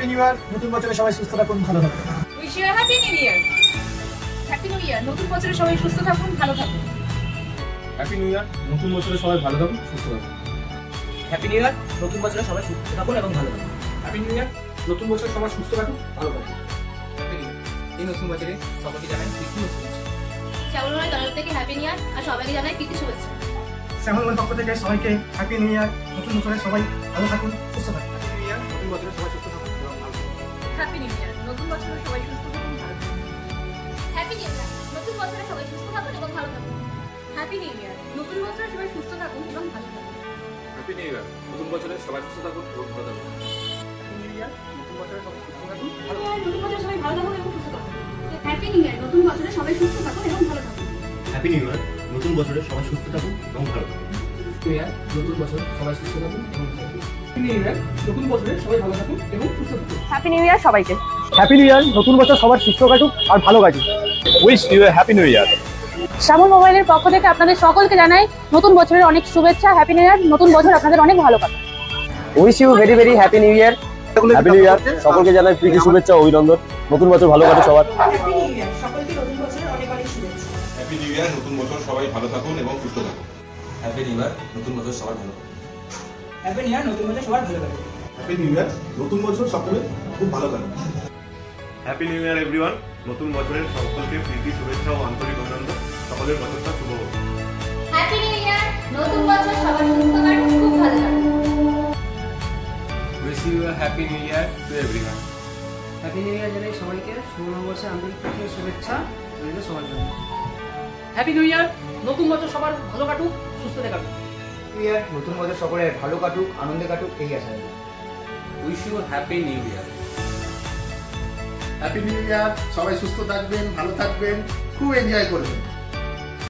Happy new year, নতুন বছরে সবাই সুস্থ থাকুন, ভালো থাকুন। Wish you happy new year. Happy new year, নতুন বছরে সবাই সুস্থ থাকুন, ভালো থাকুন। হ্যাপি নিউ ইয়ার, নতুন বছরে সবাই ভালো থাকুন, সুস্থ থাকুন। হ্যাপি নিউ ইয়ার, নতুন বছরে সবাই সুস্থ থাকুন এবং ভালো থাকুন। হ্যাপি নিউ ইয়ার, নতুন বছরে সবাই সুস্থ থাকুন, ভালো থাকুন। হ্যাপি নিউ ইয়ার, এই নতুন বছরে সকলকে জানাই প্রীতি ও শুভেচ্ছা। শ্যামলময় তরফ থেকে হ্যাপি নিউ ইয়ার আর সবাইকে জানাই প্রীতি শুভেচ্ছা। শ্যামলময় পক্ষ থেকে সবাইকে হ্যাপি নিউ ইয়ার, নতুন বছরে সবাই ভালো থাকুন, সুস্থ থাকুন। হ্যাপি নিউ ইয়ার, নতুন বছরে সবাই সুস্থ থাকুন এবং ভালো থাকুন। হ্যাপি নিউ ইয়ার, নতুন বছরে সবাই সুস্থ থাকুন, ভালো থাকুন। হ্যাপি নিউ ইয়ার, নতুন বছরে সবাই সুস্থ থাকুন এবং ভালো থাকুন। হ্যাপি নিউ ইয়ার, নতুন বছরে সবাই সুস্থ থাকুন এবং ভালো থাকুন। হ্যাপি নিউ ইয়ার, নতুন বছরে সবাই সুস্থ থাকুন এবং ভালো থাকুন। হ্যাপি নিউ ইয়ার, নতুন বছরে সবাই সুস্থ থাকুন, ভালো নতুন বছরে সবাই ভালো থাকুন এবং সুস্থ থাকুন। হ্যাপি নিউ ইয়ার, নতুন বছরে সবাই সুস্থ থাকুন এবং ভালো থাকুন। হ্যাপি নিউ ইয়ার, নতুন বছরে সবাই সুস্থ থাকুন এবং ভালো থাকুন। নিউ ইয়ার, নতুন বছরে সবাই সুস্থ থাকুন এবং ভালো থাকুন। নিউ ইয়ার, নতুন বছরে সবাই ভালো থাকুন এবং সুস্থ থাকুন। হ্যাপি নিউ ইয়ার সবাইকে। হ্যাপি নিউ ইয়ার, নতুন বছর সবার সুস্থ কাটুক আর ভালো কাটুক। Wish you a happy new year. Shyamal মোবাইলের পক্ষ থেকে আপনাদের সকলকে জানাই নতুন বছরের অনেক শুভেচ্ছা। হ্যাপি নিউ ইয়ার, নতুন বছর আপনাদের অনেক ভালো কাটুক। Wish you very very happy new year. Happy new year, সকলকে জানাই প্রীতি শুভেচ্ছা ও অভিনন্দন। নতুন বছর ভালো কাটুক সবার। হ্যাপি নিউ ইয়ার, সকলকে নতুন বছরের অনেক অনেক শুভেচ্ছা। হ্যাপি নিউ ইয়ার, নতুন বছর সবাই ভালো থাকুন এবং সুস্থ থাকুন। হ্যাপি নিউ ইয়ার, নতুন বছর সবার ভালো। হ্যাপি নিউ ইয়ার, নতুন বছর সবার ভালো কাটুক। হ্যাপি নিউ ইয়ার, নতুন বছর সকলে খুব ভালো কাটুক। হ্যাপি নিউ ইয়ার এভরিওয়ান, নতুন বছরের সকলকে প্রীতি শুভেচ্ছা ও আন্তরিক অভিনন্দন। সকলের বছরটা শুভ হোক। হ্যাপি নিউ ইয়ার, নতুন বছর সবার সুস্থ কাটুক, খুব ভালো কাটুক। Wish you a happy new year to everyone. Happy new year জানাই সবাইকে শুভ নববর্ষে আন্তরিক প্রীতি ও শুভেচ্ছা রইল সবার জন্য। হ্যাপি নিউ ইয়ার, নতুন বছর সবার ভালো কাটুক, সুস্থতে কাটুক। নিউ ইয়ার, নতুন বছর সকলের ভালো কাটুক, আনন্দে কাটুক, এই আশা রাখি। Wish you happy new year. Happy new year, সবাই সুস্থ থাকবেন, ভালো থাকবেন, খুব এনজয় করবেন।